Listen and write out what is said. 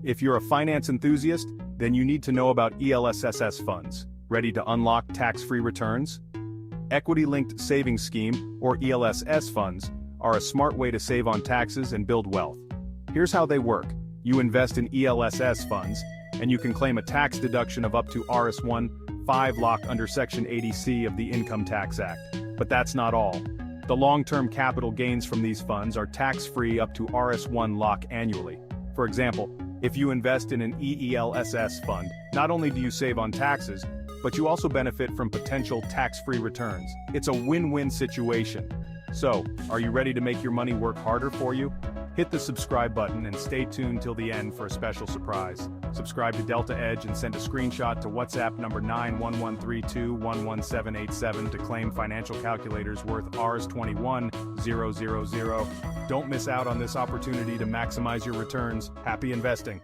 If you're a finance enthusiast, then you need to know about ELSSS funds. Ready to unlock tax-free returns? Equity-linked savings scheme, or ELSS funds, are a smart way to save on taxes and build wealth. Here's how they work. You invest in ELSS funds, and you can claim a tax deduction of up to Rs.1.5 lakh under Section 80C of the Income Tax Act. But that's not all. The long-term capital gains from these funds are tax-free up to Rs.1 lakh annually. For example, if you invest in an ELSS fund, not only do you save on taxes, but you also benefit from potential tax-free returns. It's a win-win situation. So, are you ready to make your money work harder for you? Hit the subscribe button and stay tuned till the end for a special surprise. Subscribe to Delta Edge and send a screenshot to WhatsApp number 91132117787 to claim financial calculators worth Rs.21,000. Don't miss out on this opportunity to maximize your returns. Happy investing!